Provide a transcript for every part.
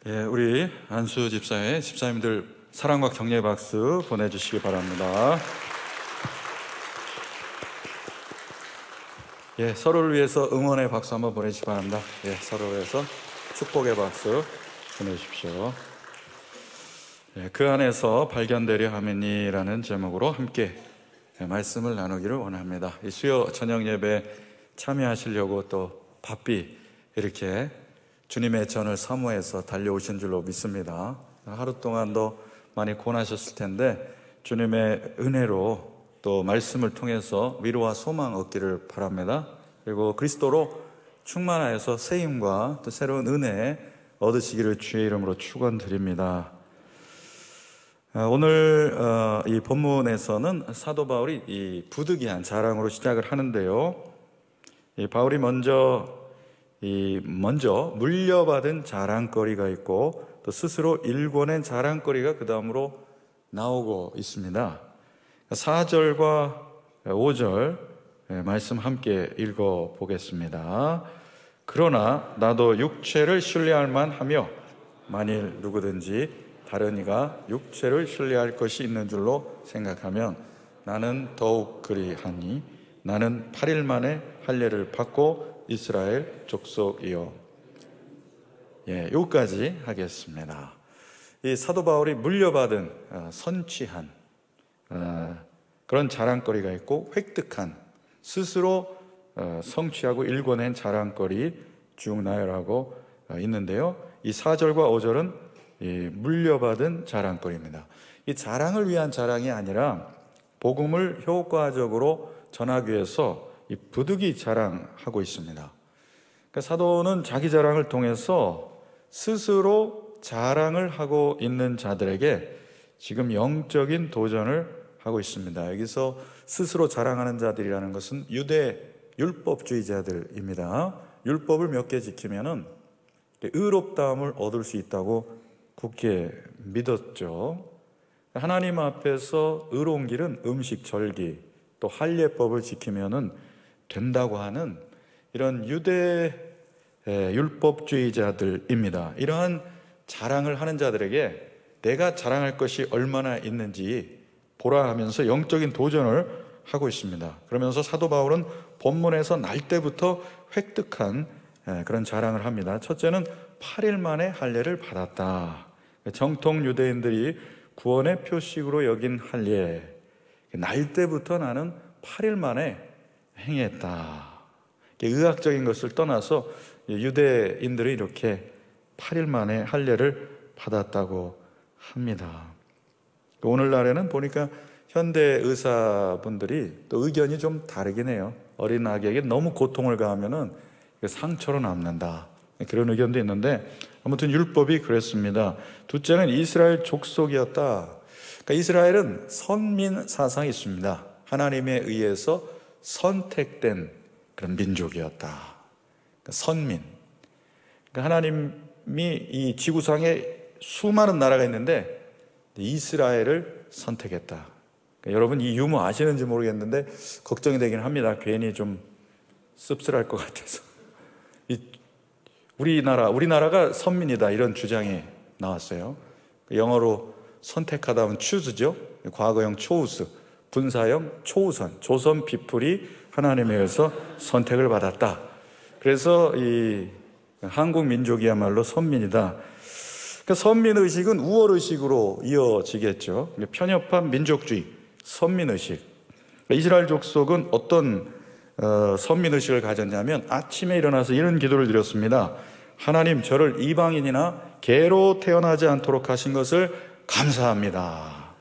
예, 우리 안수 집사회 집사님들 사랑과 격려의 박수 보내주시기 바랍니다. 예, 서로를 위해서 응원의 박수 한번 보내주시기 바랍니다. 예, 서로를 위해서 축복의 박수 보내주십시오. 예, 그 안에서 발견되려 하매니라는 제목으로 함께 말씀을 나누기를 원합니다. 이 수요 저녁 예배 참여하시려고 또 바삐 이렇게 주님의 전을 사모해서 달려오신 줄로 믿습니다. 하루 동안도 많이 고나셨을 텐데 주님의 은혜로 또 말씀을 통해서 위로와 소망 얻기를 바랍니다. 그리고 그리스도로 충만하여서 새 힘과 또 새로운 은혜 얻으시기를 주의 이름으로 축원드립니다. 오늘 이 본문에서는 사도 바울이 이 부득이한 자랑으로 시작을 하는데요. 이 바울이 먼저 물려받은 자랑거리가 있고 또 스스로 일궈낸 자랑거리가 그 다음으로 나오고 있습니다. 4절과 5절 말씀 함께 읽어보겠습니다. 그러나 나도 육체를 신뢰할 만하며 만일 누구든지 다른 이가 육체를 신뢰할 것이 있는 줄로 생각하면 나는 더욱 그리하니 나는 8일 만에 할례를 받고 이스라엘 족속이요. 예, 여기까지 하겠습니다. 이 사도 바울이 물려받은 선취한 그런 자랑거리가 있고 획득한 스스로 성취하고 일궈낸 자랑거리 쭉 나열하고 있는데요. 이 4절과 5절은 이 물려받은 자랑거리입니다. 이 자랑을 위한 자랑이 아니라 복음을 효과적으로 전하기 위해서 이 부득이 자랑하고 있습니다. 그러니까 사도는 자기 자랑을 통해서 스스로 자랑을 하고 있는 자들에게 지금 영적인 도전을 하고 있습니다. 여기서 스스로 자랑하는 자들이라는 것은 유대 율법주의자들입니다. 율법을 몇 개 지키면은 의롭다함을 얻을 수 있다고 굳게 믿었죠. 하나님 앞에서 의로운 길은 음식, 절기, 또 할례법을 지키면은 된다고 하는 이런 유대 율법주의자들입니다. 이러한 자랑을 하는 자들에게 내가 자랑할 것이 얼마나 있는지 보라 하면서 영적인 도전을 하고 있습니다. 그러면서 사도 바울은 본문에서 날 때부터 획득한 그런 자랑을 합니다. 첫째는 8일 만에 할례를 받았다. 정통 유대인들이 구원의 표식으로 여긴 할례, 날 때부터 나는 8일 만에 행했다. 의학적인 것을 떠나서 유대인들이 이렇게 8일 만에 할례를 받았다고 합니다. 오늘날에는 보니까 현대 의사분들이 또 의견이 좀 다르긴 해요. 어린 아기에게 너무 고통을 가하면은 상처로 남는다, 그런 의견도 있는데 아무튼 율법이 그랬습니다. 둘째는 이스라엘 족속이었다. 그러니까 이스라엘은 선민 사상이 있습니다. 하나님에 의해서 선택된 그런 민족이었다. 그러니까 선민. 그러니까 하나님이 이 지구상에 수많은 나라가 있는데 이스라엘을 선택했다. 그러니까 여러분 이 유머 아시는지 모르겠는데 걱정이 되긴 합니다. 괜히 좀 씁쓸할 것 같아서. 우리나라가 선민이다, 이런 주장이 나왔어요. 영어로 선택하다 하면 choose죠. 과거형 chose, 분사형 초우선, 조선 피플이 하나님에 의해서 선택을 받았다. 그래서 이 한국 민족이야말로 선민이다. 그러니까 선민의식은 우월의식으로 이어지겠죠. 편협한 민족주의, 선민의식. 이스라엘 족속은 어떤 선민의식을 가졌냐면 아침에 일어나서 이런 기도를 드렸습니다. 하나님, 저를 이방인이나 개로 태어나지 않도록 하신 것을 감사합니다.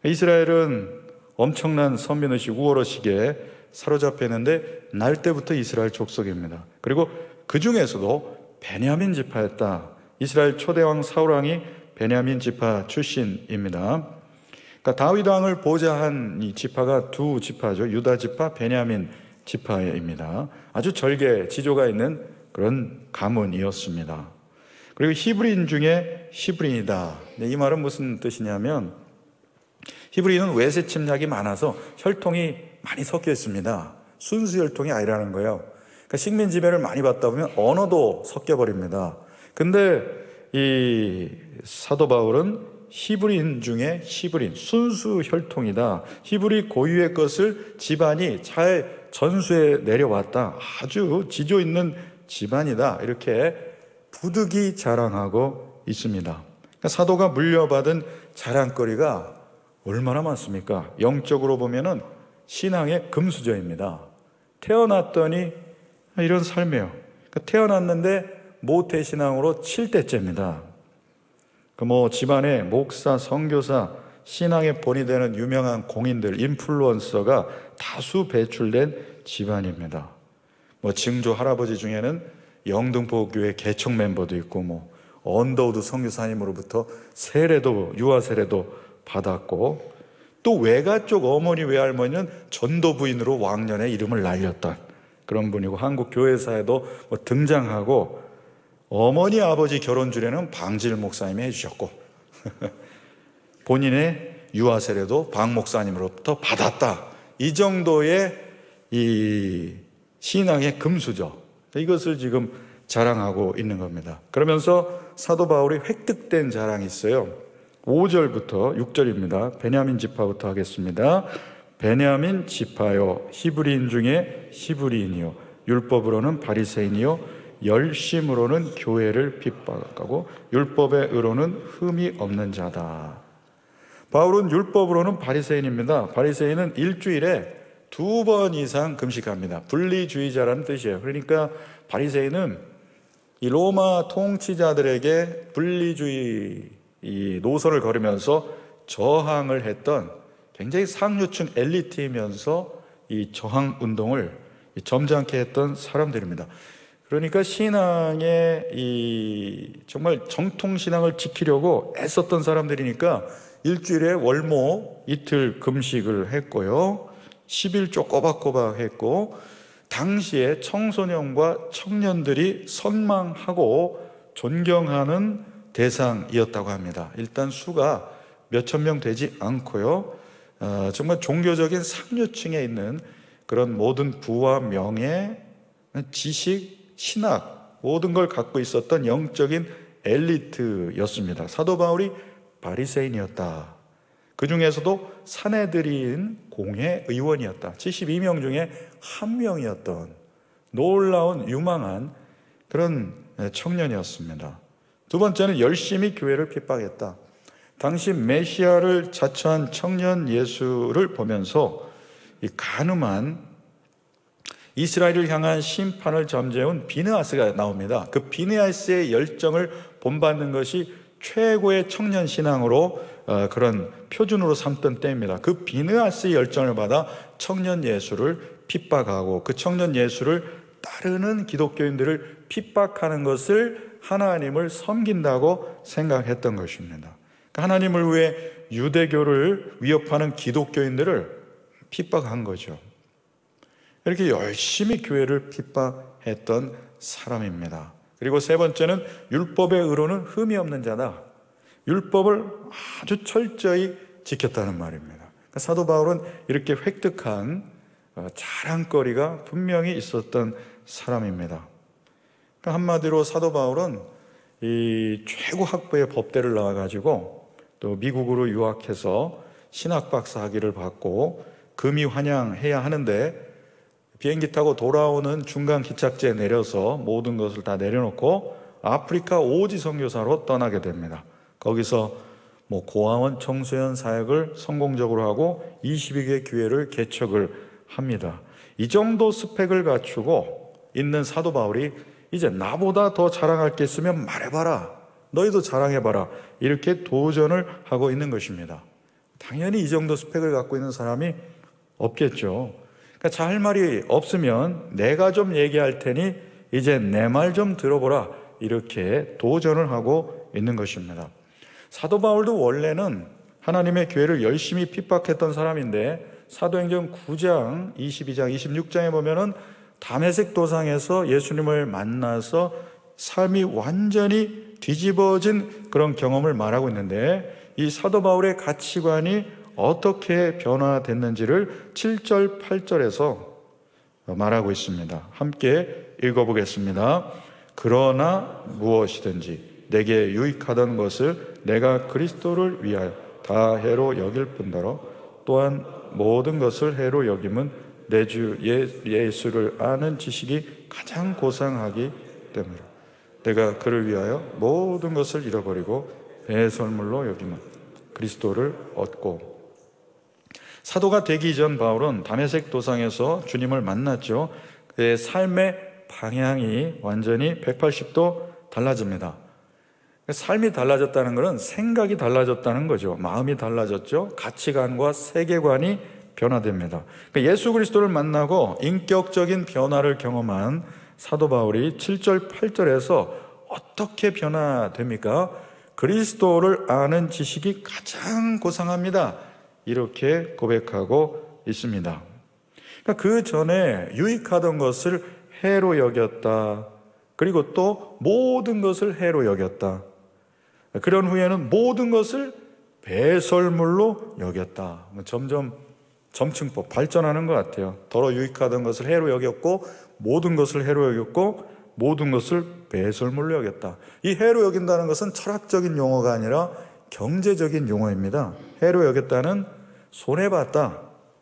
이스라엘은 엄청난 선민의식, 우월의식에 사로잡혀 있는데 날 때부터 이스라엘 족속입니다. 그리고 그 중에서도 베냐민 지파였다. 이스라엘 초대왕 사울왕이 베냐민 지파 출신입니다. 그러니까 다윗 왕을 보좌한 이 지파가 두 지파죠. 유다 지파, 베냐민 지파입니다. 아주 절개 지조가 있는 그런 가문이었습니다. 그리고 히브리인 중에 히브리인이다. 이 말은 무슨 뜻이냐면 히브리인은 외세 침략이 많아서 혈통이 많이 섞여 있습니다. 순수 혈통이 아니라는 거예요. 그러니까 식민 지배를 많이 받다 보면 언어도 섞여 버립니다. 근데 이 사도 바울은 히브리인 중에 히브리인, 순수 혈통이다. 히브리 고유의 것을 집안이 잘 전수해 내려왔다. 아주 지조 있는 집안이다. 이렇게 부득이 자랑하고 있습니다. 그러니까 사도가 물려받은 자랑거리가 얼마나 많습니까? 영적으로 보면은 신앙의 금수저입니다. 태어났더니 이런 삶이에요. 그러니까 태어났는데 모태신앙으로 7대째입니다. 집안에 목사, 선교사, 신앙의 본이 되는 유명한 공인들, 인플루언서가 다수 배출된 집안입니다. 증조 할아버지 중에는 영등포교회 개척 멤버도 있고, 언더우드 선교사님으로부터 세례도, 유아 세례도 받았고, 또 외가 쪽 어머니, 외할머니는 전도 부인으로 왕년에 이름을 날렸던 그런 분이고, 한국 교회사에도 등장하고, 어머니, 아버지 결혼 주례는 방질 목사님이 해주셨고, 본인의 유아 세례도 방 목사님으로부터 받았다. 이 정도의 이 신앙의 금수저, 이것을 지금 자랑하고 있는 겁니다. 그러면서 사도 바울이 획득된 자랑이 있어요. 5절부터 6절입니다. 베냐민 지파부터 하겠습니다. 베냐민 지파요, 히브리인 중에 히브리인이요, 율법으로는 바리새인이요, 열심으로는 교회를 핍박하고 율법의 의로는 흠이 없는 자다. 바울은 율법으로는 바리새인입니다. 바리새인은 일주일에 2번 이상 금식합니다. 분리주의자라는 뜻이에요. 그러니까 바리새인은 이 로마 통치자들에게 분리주의 이 노선을 걸으면서 저항을 했던 굉장히 상류층 엘리트이면서 이 저항 운동을 점잖게 했던 사람들입니다. 그러니까 신앙의 정말 정통신앙을 지키려고 애썼던 사람들이니까 일주일에 월모 이틀 금식을 했고요. 11조 꼬박꼬박 했고, 당시에 청소년과 청년들이 선망하고 존경하는 대상이었다고 합니다. 일단 수가 몇천 명 되지 않고요. 정말 종교적인 상류층에 있는 그런 모든 부와 명예, 지식, 신학, 모든 걸 갖고 있었던 영적인 엘리트였습니다. 사도 바울이 바리새인이었다. 그 중에서도 사내들인 공회의원이었다. 72명 중에 한 명이었던 놀라운 유망한 그런 청년이었습니다. 두 번째는 열심히 교회를 핍박했다. 당시 메시아를 자처한 청년 예수를 보면서 이 간음한 이스라엘을 향한 심판을 잠재운 비느하스가 나옵니다. 그 비느하스의 열정을 본받는 것이 최고의 청년 신앙으로 그런 표준으로 삼던 때입니다. 그 비느하스의 열정을 받아 청년 예수를 핍박하고 그 청년 예수를 따르는 기독교인들을 핍박하는 것을 하나님을 섬긴다고 생각했던 것입니다. 하나님을 위해 유대교를 위협하는 기독교인들을 핍박한 거죠. 이렇게 열심히 교회를 핍박했던 사람입니다. 그리고 세 번째는 율법의 의로는 흠이 없는 자다. 율법을 아주 철저히 지켰다는 말입니다. 그러니까 사도 바울은 이렇게 획득한 자랑거리가 분명히 있었던 사람입니다. 그러니까 한마디로 사도 바울은 이 최고 학부의 법대를 나와가지고 또 미국으로 유학해서 신학박사 학위를 받고 금이 환영해야 하는데 비행기 타고 돌아오는 중간 기착지에 내려서 모든 것을 다 내려놓고 아프리카 오지 선교사로 떠나게 됩니다. 거기서 고아원 청소년 사역을 성공적으로 하고 22개 교회를 개척을 합니다. 이 정도 스펙을 갖추고 있는 사도 바울이 이제 나보다 더 자랑할 게 있으면 말해봐라, 너희도 자랑해봐라, 이렇게 도전을 하고 있는 것입니다. 당연히 이 정도 스펙을 갖고 있는 사람이 없겠죠. 그러니까 자 할 말이 없으면 내가 좀 얘기할 테니 이제 내 말 좀 들어보라, 이렇게 도전을 하고 있는 것입니다. 사도 바울도 원래는 하나님의 교회를 열심히 핍박했던 사람인데 사도행전 9장, 22장, 26장에 보면은 다메섹 도상에서 예수님을 만나서 삶이 완전히 뒤집어진 그런 경험을 말하고 있는데, 이 사도 바울의 가치관이 어떻게 변화됐는지를 7절, 8절에서 말하고 있습니다. 함께 읽어보겠습니다. 그러나 무엇이든지 내게 유익하던 것을 내가 그리스도를 위하여 다 해로 여길 뿐더러 또한 모든 것을 해로 여김은 내 주 예수를 아는 지식이 가장 고상하기 때문이라. 내가 그를 위하여 모든 것을 잃어버리고 배설물로 여김은 그리스도를 얻고. 사도가 되기 전 바울은 다메섹 도상에서 주님을 만났죠. 그의 삶의 방향이 완전히 180도 달라집니다. 삶이 달라졌다는 것은 생각이 달라졌다는 거죠. 마음이 달라졌죠. 가치관과 세계관이 변화됩니다. 그러니까 예수 그리스도를 만나고 인격적인 변화를 경험한 사도 바울이 7절, 8절에서 어떻게 변화됩니까? 그리스도를 아는 지식이 가장 고상합니다. 이렇게 고백하고 있습니다. 그러니까 그 전에 유익하던 것을 해로 여겼다. 그리고 또 모든 것을 해로 여겼다. 그런 후에는 모든 것을 배설물로 여겼다. 점점 점층법 발전하는 것 같아요. 더러 유익하던 것을 해로 여겼고 모든 것을 해로 여겼고 모든 것을 배설물로 여겼다. 이 해로 여긴다는 것은 철학적인 용어가 아니라 경제적인 용어입니다. 해로 여겼다는 손해봤다,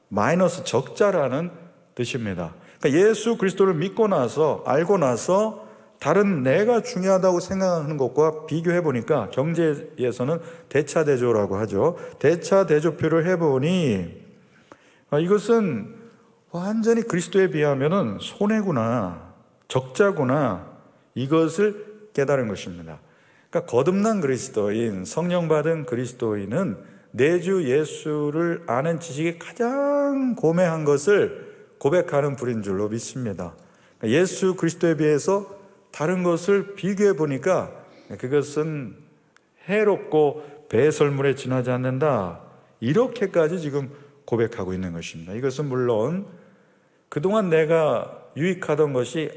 마이너스 적자라는 뜻입니다. 그러니까 예수 그리스도를 믿고 나서 알고 나서 다른 내가 중요하다고 생각하는 것과 비교해 보니까 경제에서는 대차대조라고 하죠. 대차대조표를 해보니 이것은 완전히 그리스도에 비하면 손해구나, 적자구나, 이것을 깨달은 것입니다. 그러니까 거듭난 그리스도인, 성령 받은 그리스도인은 내 주 예수를 아는 지식이 가장 고매한 것을 고백하는 분인 줄로 믿습니다. 그러니까 예수 그리스도에 비해서 다른 것을 비교해 보니까 그것은 해롭고 배설물에 지나지 않는다. 이렇게까지 지금 고백하고 있는 것입니다. 이것은 물론 그동안 내가 유익하던 것이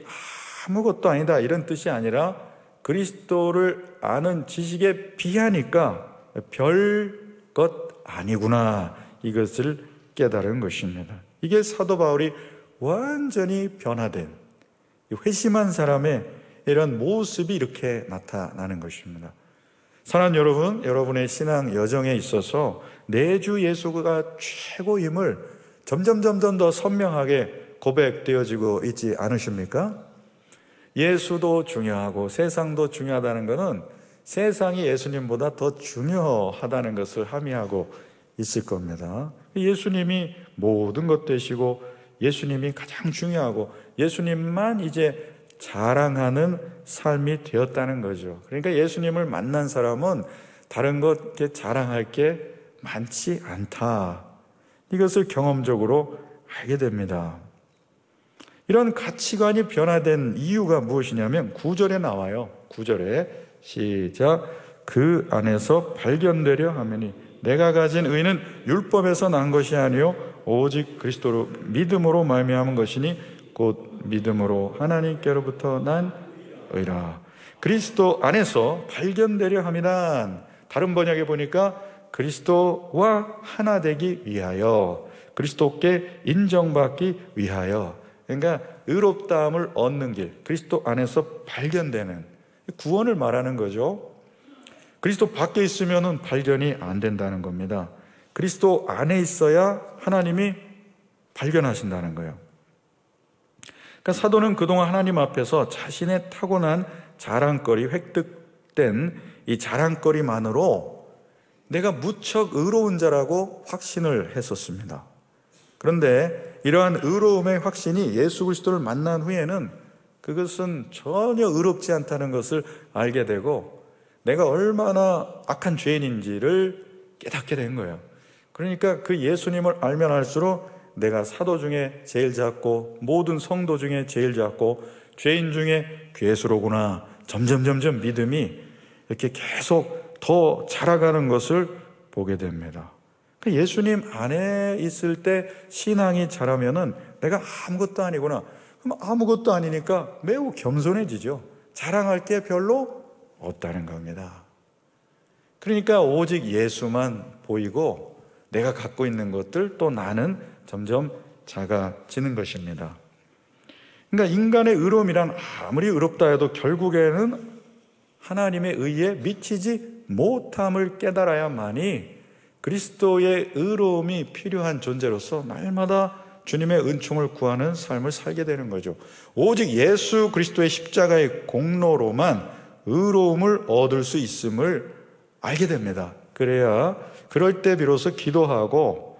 아무것도 아니다 이런 뜻이 아니라 그리스도를 아는 지식에 비하니까 별 것 아니구나, 이것을 깨달은 것입니다. 이게 사도 바울이 완전히 변화된 회심한 사람의 이런 모습이 이렇게 나타나는 것입니다. 사랑하는 여러분, 여러분의 신앙 여정에 있어서 내 주 예수가 최고임을 점점 더 선명하게 고백되어지고 있지 않으십니까? 예수도 중요하고 세상도 중요하다는 것은 세상이 예수님보다 더 중요하다는 것을 함의하고 있을 겁니다. 예수님이 모든 것 되시고 예수님이 가장 중요하고 예수님만 이제 자랑하는 삶이 되었다는 거죠. 그러니까 예수님을 만난 사람은 다른 것 자랑할 게 많지 않다. 이것을 경험적으로 알게 됩니다. 이런 가치관이 변화된 이유가 무엇이냐면 9절에 나와요. 9절에 시작. 그 안에서 발견되려 하매니 내가 가진 의는 율법에서 난 것이 아니요 오직 그리스도로 믿음으로 말미암은 것이니 곧 믿음으로 하나님께로부터 난 의라. 그리스도 안에서 발견되려 함이란, 다른 번역에 보니까 그리스도와 하나 되기 위하여, 그리스도께 인정받기 위하여, 그러니까 의롭다함을 얻는 길, 그리스도 안에서 발견되는 구원을 말하는 거죠. 그리스도 밖에 있으면 발견이 안 된다는 겁니다. 그리스도 안에 있어야 하나님이 발견하신다는 거예요. 그러니까 사도는 그동안 하나님 앞에서 자신의 타고난 자랑거리, 획득된 이 자랑거리만으로 내가 무척 의로운 자라고 확신을 했었습니다. 그런데 이러한 의로움의 확신이 예수 그리스도를 만난 후에는 그것은 전혀 의롭지 않다는 것을 알게 되고 내가 얼마나 악한 죄인인지를 깨닫게 된 거예요. 그러니까 그 예수님을 알면 알수록 내가 사도 중에 제일 작고 모든 성도 중에 제일 작고 죄인 중에 괴수로구나, 점점 믿음이 이렇게 계속 더 자라가는 것을 보게 됩니다. 예수님 안에 있을 때 신앙이 자라면은 내가 아무것도 아니구나. 그럼 아무것도 아니니까 매우 겸손해지죠. 자랑할 게 별로 없다는 겁니다. 그러니까 오직 예수만 보이고 내가 갖고 있는 것들, 또 나는 점점 작아지는 것입니다. 그러니까 인간의 의로움이란 아무리 의롭다 해도 결국에는 하나님의 의에 미치지 못함을 깨달아야만이 그리스도의 의로움이 필요한 존재로서 날마다 주님의 은총을 구하는 삶을 살게 되는 거죠. 오직 예수 그리스도의 십자가의 공로로만 의로움을 얻을 수 있음을 알게 됩니다. 그래야 그럴 때 비로소 기도하고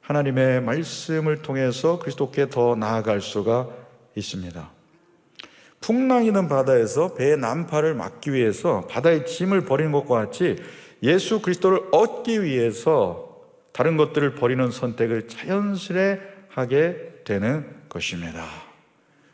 하나님의 말씀을 통해서 그리스도께 더 나아갈 수가 있습니다. 풍랑이는 바다에서 배의 난파를 막기 위해서 바다의 짐을 버리는 것과 같이 예수 그리스도를 얻기 위해서 다른 것들을 버리는 선택을 자연스레 하게 되는 것입니다.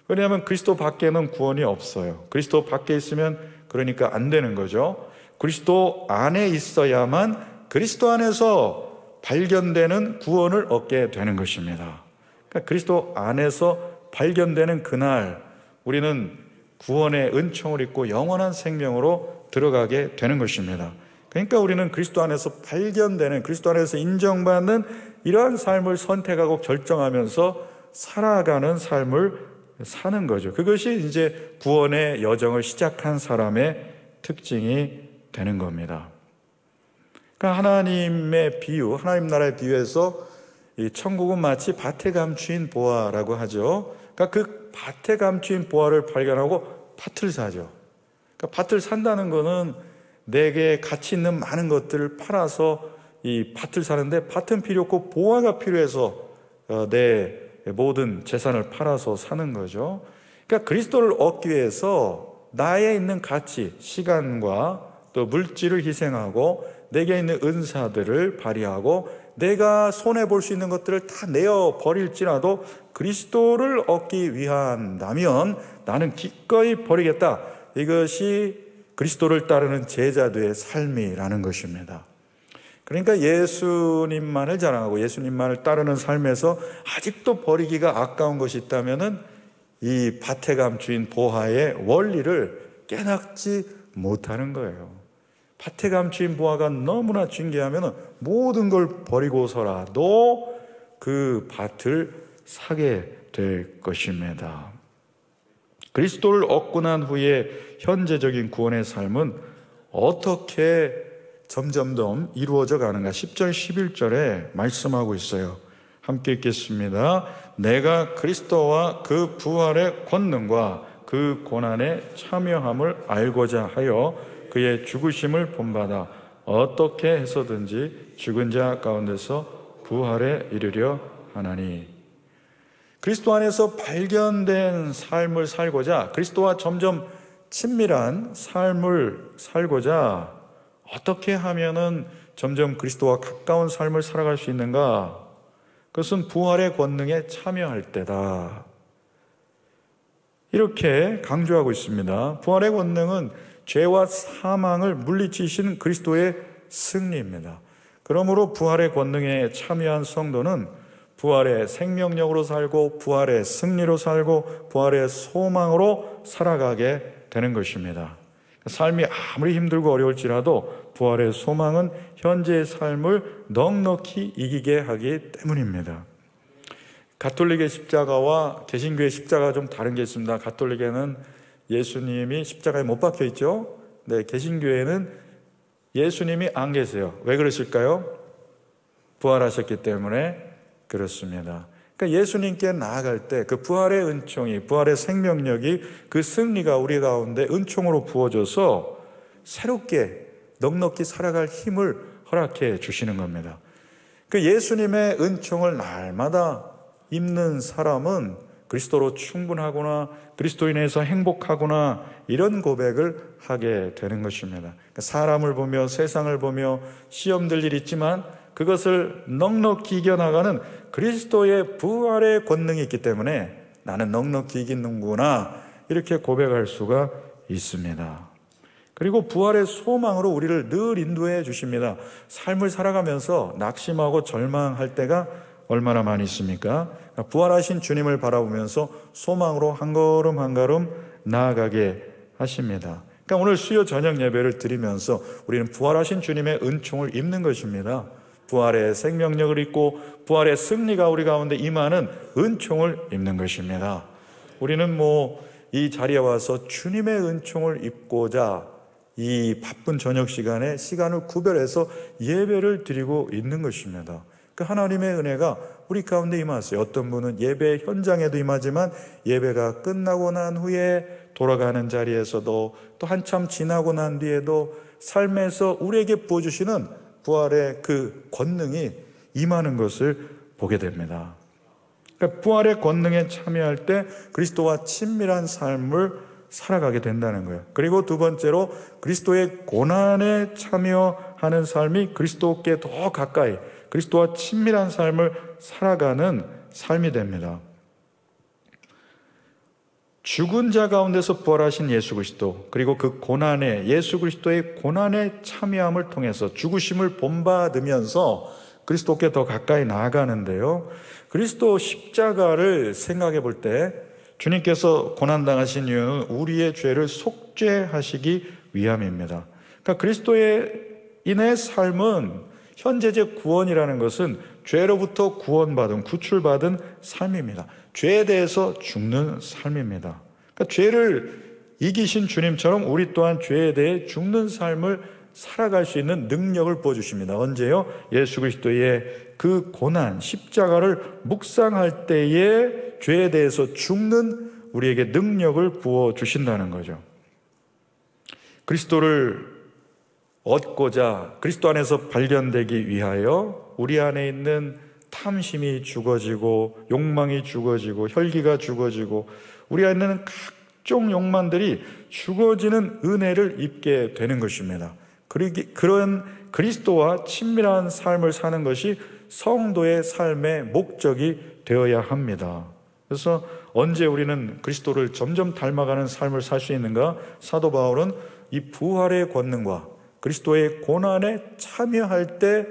왜냐하면 그리스도 밖에는 구원이 없어요. 그리스도 밖에 있으면 그러니까 안 되는 거죠. 그리스도 안에 있어야만 그리스도 안에서 발견되는 구원을 얻게 되는 것입니다. 그러니까 그리스도 안에서 발견되는 그날 우리는 구원의 은총을 입고 영원한 생명으로 들어가게 되는 것입니다. 그러니까 우리는 그리스도 안에서 발견되는, 그리스도 안에서 인정받는 이러한 삶을 선택하고 결정하면서 살아가는 삶을 사는 거죠. 그것이 이제 구원의 여정을 시작한 사람의 특징이 되는 겁니다. 그러니까 하나님의 비유, 하나님 나라의 비유에서 이 천국은 마치 밭에 감추인 보화라고 하죠. 그러니까 그 밭에 감추인 보화를 발견하고 밭을 사죠. 그러니까 밭을 산다는 거는 내게 가치 있는 많은 것들을 팔아서 이 밭을 사는데 밭은 필요 없고 보화가 필요해서 내 모든 재산을 팔아서 사는 거죠. 그러니까 그리스도를 얻기 위해서 나에 있는 가치, 시간과 또 물질을 희생하고 내게 있는 은사들을 발휘하고 내가 손해볼 수 있는 것들을 다 내어 버릴지라도 그리스도를 얻기 위한다면 나는 기꺼이 버리겠다. 이것이 그리스도를 따르는 제자들의 삶이라는 것입니다. 그러니까 예수님만을 자랑하고 예수님만을 따르는 삶에서 아직도 버리기가 아까운 것이 있다면 이 밭에 감추인 보화의 원리를 깨닫지 못하는 거예요. 밭에 감추인 보화가 너무나 중요하면 모든 걸 버리고서라도 그 밭을 사게 될 것입니다. 그리스도를 얻고 난 후에 현재적인 구원의 삶은 어떻게 점점 더 이루어져 가는가? 10절, 11절에 말씀하고 있어요. 함께 읽겠습니다. 내가 그리스도와 그 부활의 권능과 그 고난에 참여함을 알고자 하여 그의 죽으심을 본받아 어떻게 해서든지 죽은 자 가운데서 부활에 이르려 하나니. 그리스도 안에서 발견된 삶을 살고자, 그리스도와 점점 친밀한 삶을 살고자 어떻게 하면은 점점 그리스도와 가까운 삶을 살아갈 수 있는가? 그것은 부활의 권능에 참여할 때다. 이렇게 강조하고 있습니다. 부활의 권능은 죄와 사망을 물리치신 그리스도의 승리입니다. 그러므로 부활의 권능에 참여한 성도는 부활의 생명력으로 살고 부활의 승리로 살고 부활의 소망으로 살아가게 되는 것입니다. 삶이 아무리 힘들고 어려울지라도 부활의 소망은 현재의 삶을 넉넉히 이기게 하기 때문입니다. 가톨릭의 십자가와 개신교의 십자가가 좀 다른 게 있습니다. 가톨릭에는 예수님이 십자가에 못 박혀 있죠. 네, 개신교에는 예수님이 안 계세요. 왜 그러실까요? 부활하셨기 때문에 그렇습니다. 그러니까 예수님께 나아갈 때 그 부활의 은총이, 부활의 생명력이, 그 승리가 우리 가운데 은총으로 부어져서 새롭게 넉넉히 살아갈 힘을 허락해 주시는 겁니다. 그 예수님의 은총을 날마다 입는 사람은 그리스도로 충분하구나, 그리스도인에서 행복하구나, 이런 고백을 하게 되는 것입니다. 그러니까 사람을 보며 세상을 보며 시험될 일이 있지만 그것을 넉넉히 이겨나가는 그리스도의 부활의 권능이 있기 때문에 나는 넉넉히 이기는구나, 이렇게 고백할 수가 있습니다. 그리고 부활의 소망으로 우리를 늘 인도해 주십니다. 삶을 살아가면서 낙심하고 절망할 때가 얼마나 많이 있습니까? 부활하신 주님을 바라보면서 소망으로 한 걸음 한 걸음 나아가게 하십니다. 그러니까 오늘 수요 저녁 예배를 드리면서 우리는 부활하신 주님의 은총을 입는 것입니다. 부활의 생명력을 입고 부활의 승리가 우리 가운데 임하는 은총을 입는 것입니다. 우리는 이 자리에 와서 주님의 은총을 입고자 이 바쁜 저녁 시간에 시간을 구별해서 예배를 드리고 있는 것입니다. 그 하나님의 은혜가 우리 가운데 임하세요. 어떤 분은 예배 현장에도 임하지만 예배가 끝나고 난 후에 돌아가는 자리에서도 또 한참 지나고 난 뒤에도 삶에서 우리에게 부어주시는 부활의 그 권능이 임하는 것을 보게 됩니다. 그러니까 부활의 권능에 참여할 때 그리스도와 친밀한 삶을 살아가게 된다는 거예요. 그리고 두 번째로 그리스도의 고난에 참여하는 삶이 그리스도께 더 가까이, 그리스도와 친밀한 삶을 살아가는 삶이 됩니다. 죽은 자 가운데서 부활하신 예수 그리스도, 그리고 그 고난에, 예수 그리스도의 고난에 참여함을 통해서 죽으심을 본받으면서 그리스도께 더 가까이 나아가는데요. 그리스도 십자가를 생각해 볼 때 주님께서 고난당하신 이유는 우리의 죄를 속죄하시기 위함입니다. 그러니까 그리스도의 인의 삶은 현재적 구원이라는 것은 죄로부터 구원받은, 구출받은 삶입니다. 죄에 대해서 죽는 삶입니다. 그러니까 죄를 이기신 주님처럼 우리 또한 죄에 대해 죽는 삶을 살아갈 수 있는 능력을 부어주십니다. 언제요? 예수 그리스도의 그 고난, 십자가를 묵상할 때에 죄에 대해서 죽는 우리에게 능력을 부어주신다는 거죠. 그리스도를 얻고자, 그리스도 안에서 발견되기 위하여 우리 안에 있는 탐심이 죽어지고 욕망이 죽어지고 혈기가 죽어지고 우리 안에 있는 각종 욕망들이 죽어지는 은혜를 입게 되는 것입니다. 그런 그리스도와 친밀한 삶을 사는 것이 성도의 삶의 목적이 되어야 합니다. 그래서 언제 우리는 그리스도를 점점 닮아가는 삶을 살 수 있는가? 사도 바울은 이 부활의 권능과 그리스도의 고난에 참여할 때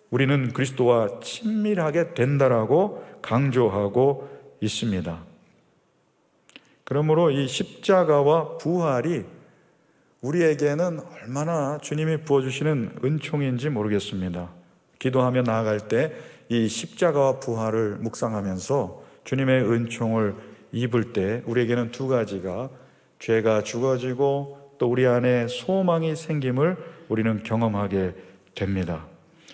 우리는 그리스도와 친밀하게 된다라고 강조하고 있습니다. 그러므로 이 십자가와 부활이 우리에게는 얼마나 주님이 부어주시는 은총인지 모르겠습니다. 기도하며 나아갈 때 이 십자가와 부활을 묵상하면서 주님의 은총을 입을 때 우리에게는 두 가지가, 죄가 죽어지고 또 우리 안에 소망이 생김을 우리는 경험하게 됩니다.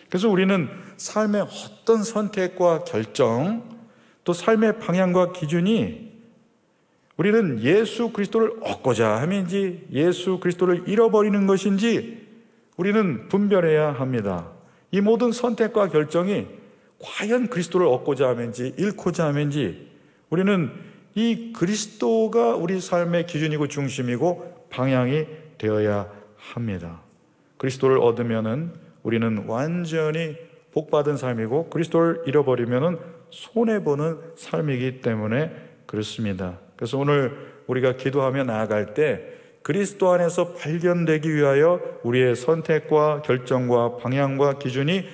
그래서 우리는 삶의 어떤 선택과 결정, 또 삶의 방향과 기준이 우리는 예수 그리스도를 얻고자 함인지 예수 그리스도를 잃어버리는 것인지 우리는 분별해야 합니다. 이 모든 선택과 결정이 과연 그리스도를 얻고자 함인지 잃고자 함인지 우리는 이 그리스도가 우리 삶의 기준이고 중심이고 방향이 되어야 합니다. 그리스도를 얻으면은 우리는 완전히 복받은 삶이고 그리스도를 잃어버리면은 손해보는 삶이기 때문에 그렇습니다. 그래서 오늘 우리가 기도하며 나아갈 때 그리스도 안에서 발견되기 위하여 우리의 선택과 결정과 방향과 기준이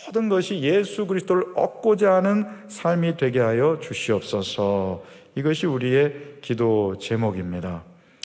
모든 것이 예수 그리스도를 얻고자 하는 삶이 되게 하여 주시옵소서. 이것이 우리의 기도 제목입니다.